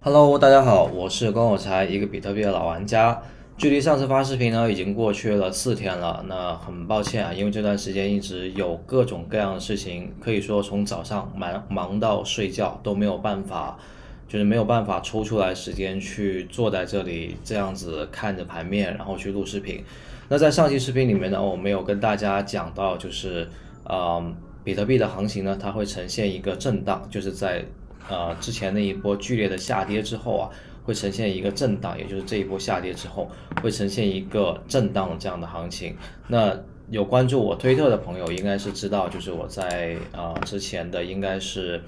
Hello，大家好，我是关有才，一个比特币的老玩家。距离上次发视频呢，已经过去了4天了。那很抱歉啊，因为这段时间一直有各种各样的事情，可以说从早上忙到睡觉都没有办法，就是没有办法抽出来时间去坐在这里这样子看着盘面，然后去录视频。那在上期视频里面呢，我没有跟大家讲到，就是比特币的行情呢，它会呈现一个震荡，就是在之前那一波剧烈的下跌之后啊，会呈现一个震荡，也就是这一波下跌之后会呈现一个震荡的这样的行情。那有关注我推特的朋友应该是知道，就是我在之前的应该是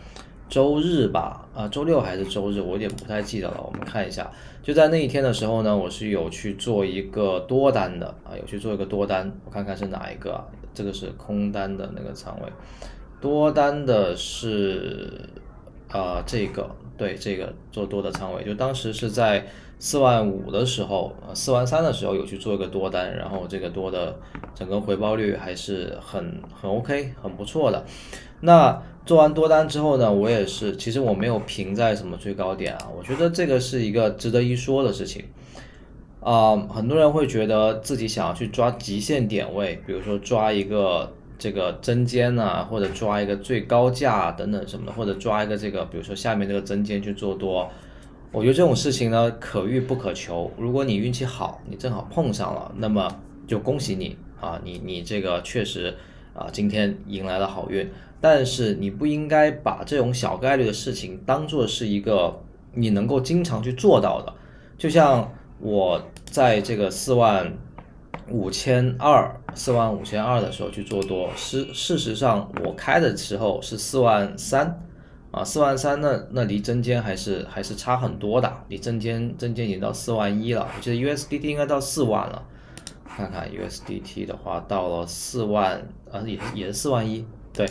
周日吧，周六还是周日，我有点不太记得了。我们看一下，就在那一天的时候呢，我是有去做一个多单的有去做一个多单，我看看是哪一个啊？这个是空单的那个仓位，多单的是这个做多的仓位，就当时是在4.5万的时候，4.3万的时候有去做一个多单，然后这个多的整个回报率还是很 OK，很不错的。那做完多单之后呢，我也是，其实我没有平在什么最高点啊，我觉得这个是一个值得一说的事情。很多人会觉得自己想要去抓极限点位，比如说抓一个这个针尖啊，或者抓一个最高价等等什么的，或者抓一个这个，比如说下面这个针尖去做多。我觉得这种事情呢，可遇不可求。如果你运气好，你正好碰上了，那么就恭喜你啊，你这个确实今天迎来了好运。但是你不应该把这种小概率的事情当做是一个你能够经常去做到的。就像我在这个4.52万的时候去做多，事实上我开的时候是4.3万4.3万那离针尖还是差很多的，离针尖已经到4.1万了，我记得 USDT 应该到4万了，看看 USDT 的话到了4万也是4.1万，对，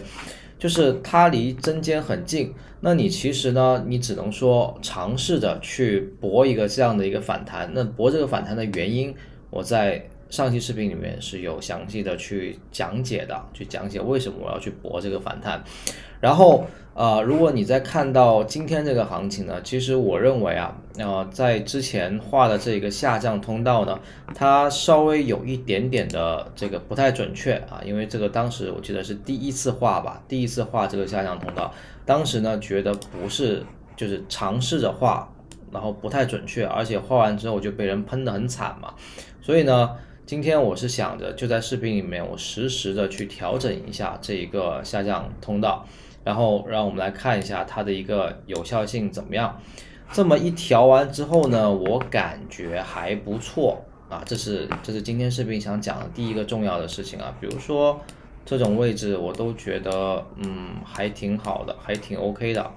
就是它离针尖很近。那你其实呢，你只能说尝试着去搏一个这样的一个反弹。那搏这个反弹的原因，我在上期视频里面是有详细的去讲解的，去讲解为什么我要去搏这个反弹。然后如果你在看到今天这个行情呢，其实我认为在之前画的这个下降通道呢，它稍微有一点点的这个不太准确因为这个当时我记得是第一次画吧，第一次画这个下降通道，当时呢觉得不是，就是尝试着画，然后不太准确，而且画完之后就被人喷得很惨嘛，所以呢。今天我是想着就在视频里面，我实时的去调整一下这一个下降通道，然后让我们来看一下它的一个有效性怎么样。这么一调完之后呢，我感觉还不错这是今天视频想讲的第一个重要的事情比如说这种位置我都觉得还挺好的，还挺 OK 的，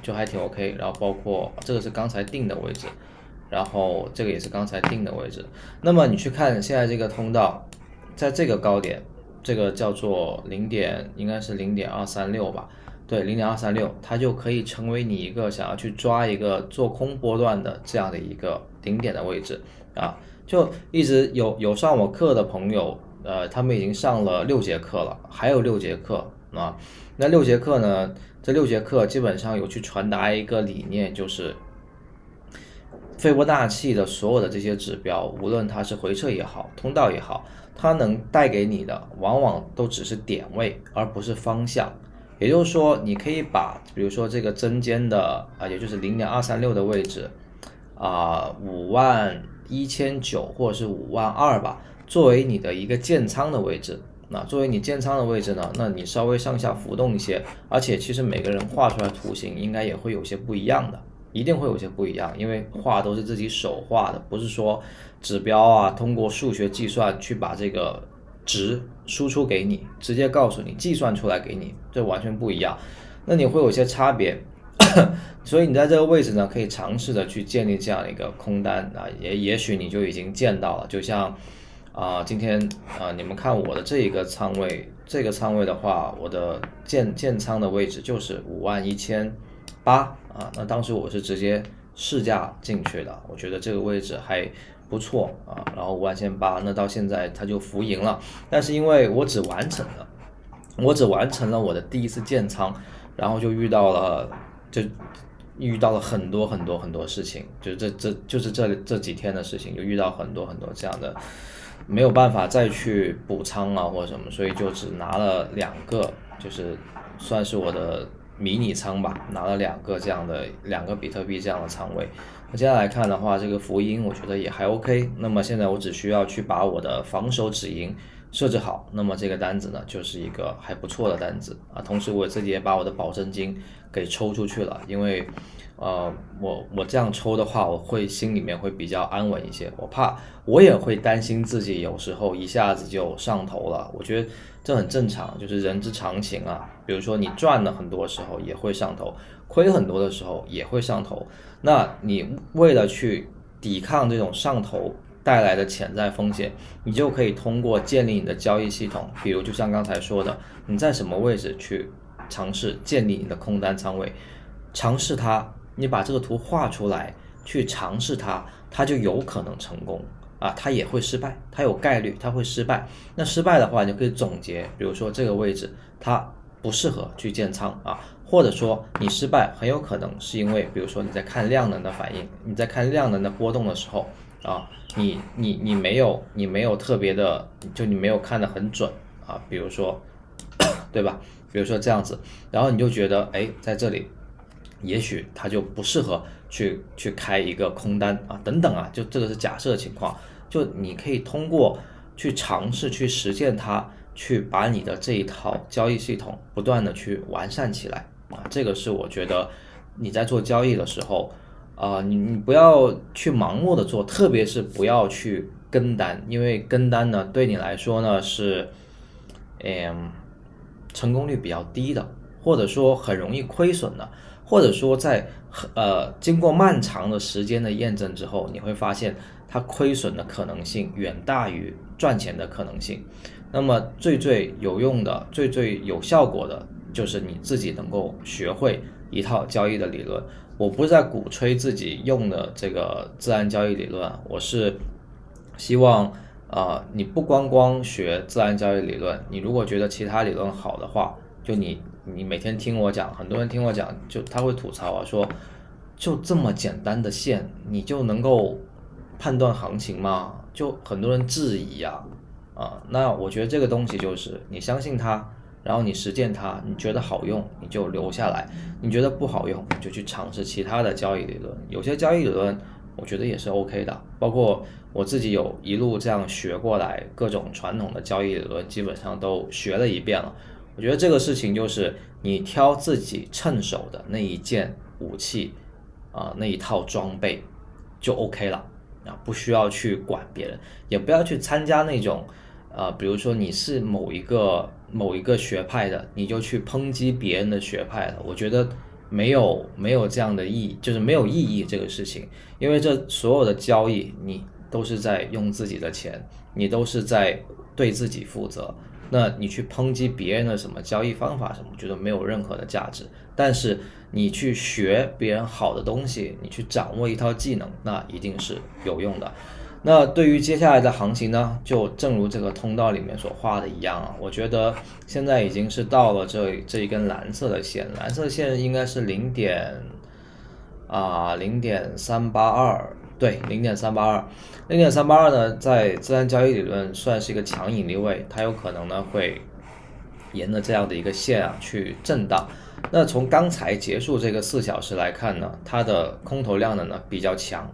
就还挺 OK。然后包括这个是刚才定的位置。然后这个也是刚才定的位置，那么你去看现在这个通道，在这个高点，这个叫做应该是0.236吧，对，0.236，它就可以成为你一个想要去抓一个做空波段的这样的一个顶点的位置就一直有上我课的朋友，他们已经上了6节课了，还有6节课那6节课呢，这6节课基本上有去传达一个理念，就是斐波那契的所有的这些指标，无论它是回撤也好，通道也好，它能带给你的往往都只是点位，而不是方向。也就是说，你可以把比如说这个针尖的也就是0.236的位置51900或者是52000吧，作为你的一个建仓的位置。那作为你建仓的位置呢，那你稍微上下浮动一些，而且其实每个人画出来图形应该也会有些不一样的。一定会有些不一样，因为画都是自己手画的，不是说指标通过数学计算去把这个值输出给你，直接告诉你计算出来给你，这完全不一样。那你会有些差别，所以你在这个位置呢，可以尝试的去建立这样一个空单也许你就已经见到了，就像今天你们看我的这一个仓位，这个仓位的话，我的建仓的位置就是51800那当时我是直接市价进去的，我觉得这个位置还不错然后51800，那到现在它就浮盈了，但是因为我只完成了我的第一次建仓，然后就遇到了遇到了很多很多很多事情，就是这几天的事情，就遇到很多很多这样的，没有办法再去补仓啊或者什么，所以就只拿了2个，就是算是我的迷你仓吧，拿了2个比特币这样的仓位。那接下来看的话，这个福音我觉得也还 OK。那么现在我只需要去把我的防守止盈设置好，那么这个单子呢就是一个还不错的单子啊。同时我自己也把我的保证金给抽出去了，因为我这样抽的话，我会心里面会比较安稳一些。我也会担心自己有时候一下子就上头了，我觉得这很正常，就是人之常情啊。比如说你赚了很多时候也会上头，亏很多的时候也会上头。那你为了去抵抗这种上头带来的潜在风险，你就可以通过建立你的交易系统，比如就像刚才说的，你在什么位置去尝试建立你的空单仓位，尝试它，你把这个图画出来，去尝试它，它就有可能成功啊，它也会失败，它有概率它会失败。那失败的话，你就可以总结，比如说这个位置它不适合去建仓啊，或者说你失败很有可能是因为，比如说你在看量能的反应，你在看量能的波动的时候啊，你没有特别的，就你没有看得很准啊，比如说，对吧？比如说这样子，然后你就觉得，哎，在这里，也许它就不适合去开一个空单啊，等等啊，就这个是假设情况，就你可以通过去尝试去实践它，去把你的这一套交易系统不断的去完善起来啊，这个是我觉得你在做交易的时候。你不要去盲目的做，特别是不要去跟单，因为跟单呢对你来说呢是，成功率比较低的，或者说很容易亏损的，或者说在经过漫长的时间的验证之后，你会发现它亏损的可能性远大于赚钱的可能性。那么最有用的、最有效果的，就是你自己能够学会一套交易的理论。我不是在鼓吹自己用的这个自然交易理论，我是希望你不光学自然交易理论，你如果觉得其他理论好的话，就你每天听我讲，很多人听我讲，就他会吐槽啊，说就这么简单的线，你就能够判断行情吗？就很多人质疑呀，那我觉得这个东西就是你相信它，然后你实践它，你觉得好用你就留下来，你觉得不好用你就去尝试其他的交易理论。有些交易理论我觉得也是 OK 的，包括我自己有一路这样学过来，各种传统的交易理论基本上都学了一遍了。我觉得这个事情就是你挑自己趁手的那一件武器那一套装备就 OK 了不需要去管别人，也不要去参加那种比如说你是某一个学派的，你就去抨击别人的学派了。我觉得没有这样的意义，就是没有意义这个事情，因为这所有的交易你都是在用自己的钱，你都是在对自己负责。那你去抨击别人的什么交易方法什么，我觉得没有任何的价值。但是你去学别人好的东西，你去掌握一套技能，那一定是有用的。那对于接下来的行情呢，就正如这个通道里面所画的一样我觉得现在已经是到了这一根蓝色的线，蓝色线应该是0.382，对，0.382呢，在自然交易理论算是一个强引力位，它有可能呢会沿着这样的一个线去震荡。那从刚才结束这个4小时来看呢，它的空头量能呢比较强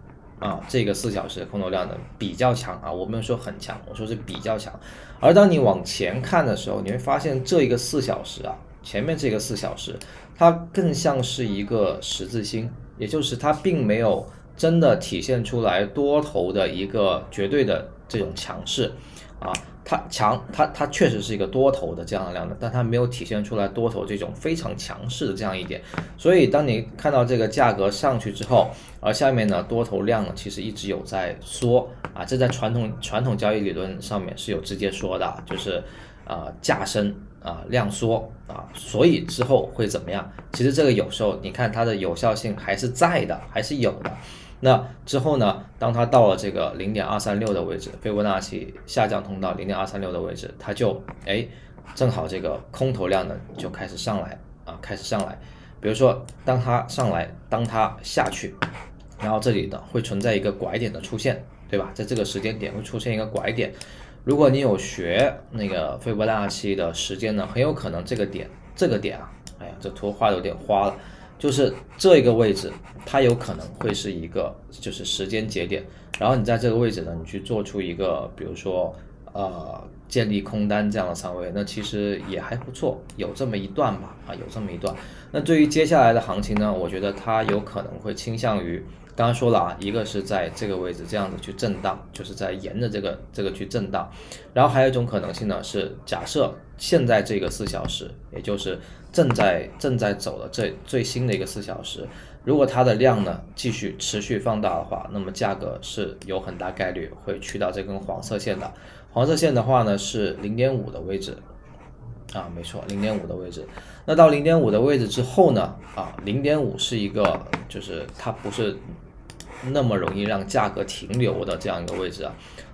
这个4小时的空头量能比较强我没有说很强，我说是比较强。而当你往前看的时候，你会发现这一个4小时前面这个4小时，它更像是一个十字星，也就是它并没有真的体现出来多头的一个绝对的这种强势它确实是一个多头的这样的量能，但它没有体现出来多头这种非常强势的这样一点。所以当你看到这个价格上去之后，而下面呢多头量呢其实一直有在缩这在传统交易理论上面是有直接说的，就是价升量缩所以之后会怎么样？其实这个有时候你看它的有效性还是在的，还是有的。那之后呢，当它到了这个0.236的位置，斐波那契下降通道0.236的位置，它就正好这个空头量呢就开始上来比如说当它上来，当它下去，然后这里呢会存在一个拐点的出现，对吧？在这个时间点会出现一个拐点。如果你有学那个斐波那契的时间呢，很有可能这个点啊，哎呀，这图画的有点花了，就是这个位置，它有可能会是一个就是时间节点，然后你在这个位置呢，你去做出一个，比如说建立空单这样的仓位，那其实也还不错，有这么一段吧，有这么一段。那对于接下来的行情呢，我觉得它有可能会倾向于，刚刚说了啊，一个是在这个位置这样子去震荡，就是在沿着这个去震荡，然后还有一种可能性呢是，假设现在这个4小时，也就是正在走的最新的一个4小时，如果它的量呢继续持续放大的话，那么价格是有很大概率会去到这根黄色线的。黄色线的话呢是 0.5 的位置啊，没错 0.5 的位置。那到 0.5 的位置之后呢0.5是一个就是它不是那么容易让价格停留的这样一个位置啊。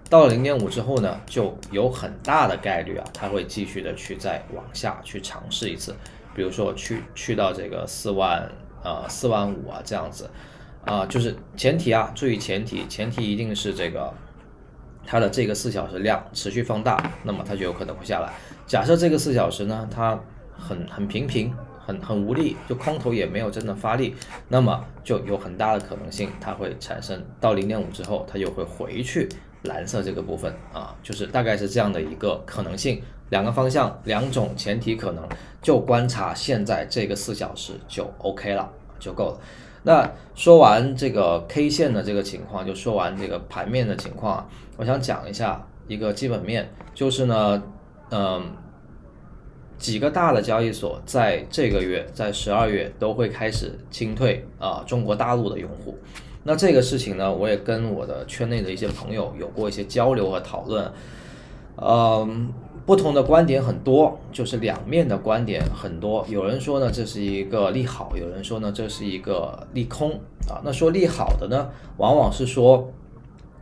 到了 0.5 之后呢，就有很大的概率它会继续的去再往下去尝试一次，比如说去到这个4万5这样子就是前提注意前提一定是这个它的这个4小时量持续放大，那么它就有可能会下来。假设这个4小时呢，它很平很无力，就空头也没有真的发力，那么就有很大的可能性它会产生到 0.5 之后，它又会回去蓝色这个部分就是大概是这样的一个可能性。两个方向，两种前提可能，就观察现在这个4小时就 OK 了，就够了。那说完这个 K 线的这个情况，就说完这个盘面的情况我想讲一下一个基本面，就是呢几个大的交易所在这个月，在12月都会开始清退中国大陆的用户。那这个事情呢，我也跟我的圈内的一些朋友有过一些交流和讨论。不同的观点很多，就是两面的观点很多。有人说呢，这是一个利好；有人说呢，这是一个利空那说利好的呢，往往是说，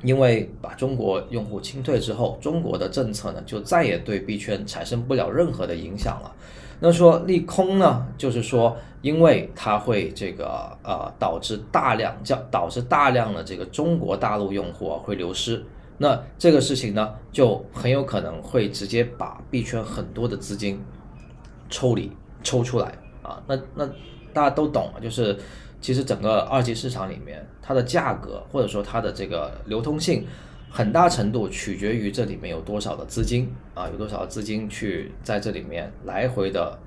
因为把中国用户清退之后，中国的政策呢就再也对币圈产生不了任何的影响了。那说利空呢，就是说因为它会这个导致大量的这个中国大陆用户会流失。那这个事情呢，就很有可能会直接把币圈很多的资金抽出来那大家都懂就是其实整个二级市场里面，它的价格或者说它的这个流通性，很大程度取决于这里面有多少的资金有多少的资金去在这里面来回的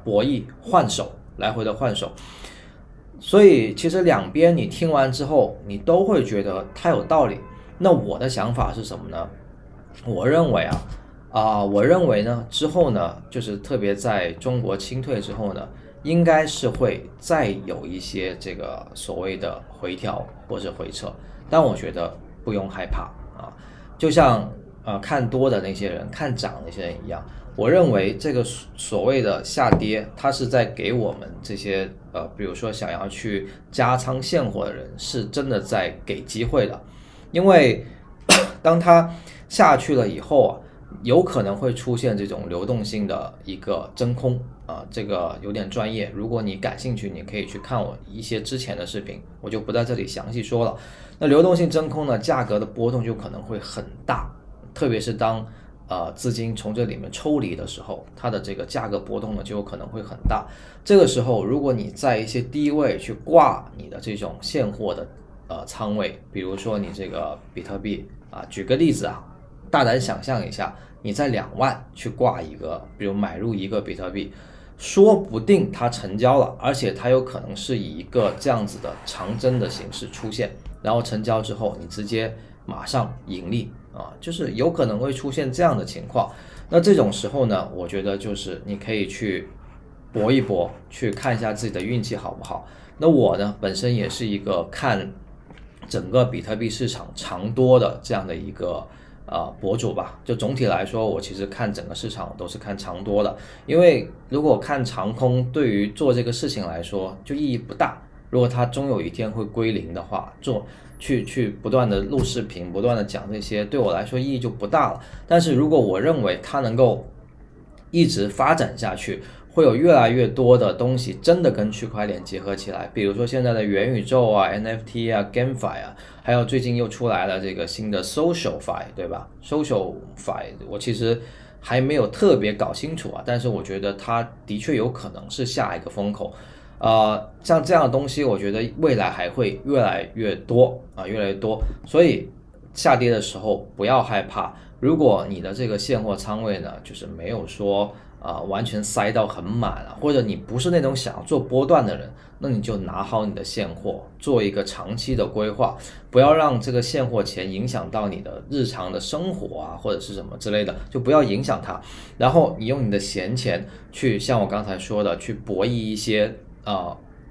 博弈换手，来回的换手。所以其实两边你听完之后，你都会觉得它有道理。那我的想法是什么呢？我认为呢，之后呢，就是特别在中国清退之后呢，应该是会再有一些这个所谓的回调或者回撤，但我觉得不用害怕就像看多的那些人看涨的那些人一样，我认为这个所谓的下跌，它是在给我们这些比如说想要去加仓现货的人，是真的在给机会的。因为当它下去了以后有可能会出现这种流动性的一个真空这个有点专业，如果你感兴趣，你可以去看我一些之前的视频，我就不在这里详细说了。那流动性真空呢，价格的波动就可能会很大，特别是当资金从这里面抽离的时候，它的这个价格波动呢就有可能会很大。这个时候，如果你在一些低位去挂你的这种现货的仓位，比如说你这个比特币举个例子大胆想象一下，你在2万去挂一个，比如买入一个比特币，说不定它成交了，而且它有可能是以一个这样子的长针的形式出现，然后成交之后你直接马上盈利就是有可能会出现这样的情况。那这种时候呢，我觉得就是你可以去搏一搏，去看一下自己的运气好不好。那我呢，本身也是一个看整个比特币市场长多的这样的一个博主吧。就总体来说，我其实看整个市场都是看长多的，因为如果看长空，对于做这个事情来说就意义不大。如果它终有一天会归零的话，去不断的录视频，不断的讲这些，对我来说意义就不大了。但是如果我认为它能够一直发展下去，会有越来越多的东西真的跟区块链结合起来，比如说现在的元宇宙啊、NFT 啊、GameFi 啊，还有最近又出来了这个新的 SocialFi， 对吧？SocialFi 我其实还没有特别搞清楚啊，但是我觉得它的确有可能是下一个风口。像这样的东西，我觉得未来还会越来越多啊，越来越多。所以下跌的时候不要害怕，如果你的这个现货仓位呢，就是没有说完全塞到很满啊，或者你不是那种想要做波段的人，那你就拿好你的现货，做一个长期的规划，不要让这个现货钱影响到你的日常的生活啊，或者是什么之类的，就不要影响它。然后你用你的闲钱去像我刚才说的，去博弈一些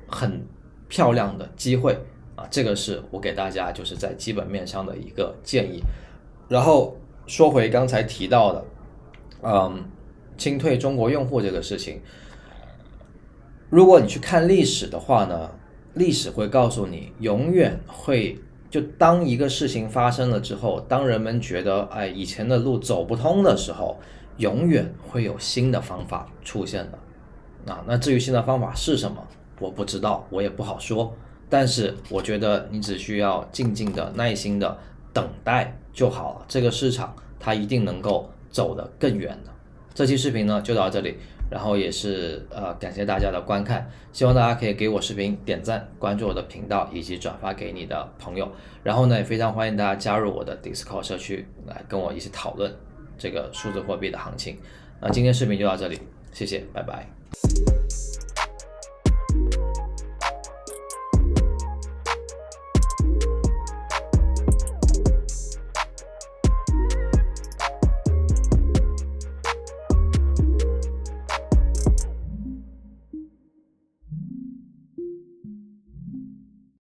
很漂亮的机会啊，这个是我给大家就是在基本面上的一个建议。然后说回刚才提到的，清退中国用户这个事情，如果你去看历史的话呢，历史会告诉你，永远会就当一个事情发生了之后，当人们觉得以前的路走不通的时候，永远会有新的方法出现的。那至于新的方法是什么，我不知道，我也不好说。但是我觉得你只需要静静的、耐心的等待就好了。这个市场它一定能够走得更远的。这期视频呢就到这里，然后也是感谢大家的观看，希望大家可以给我视频点赞、关注我的频道以及转发给你的朋友。然后呢，也非常欢迎大家加入我的 Discord 社区，来跟我一起讨论这个数字货币的行情。那今天视频就到这里，谢谢，拜拜。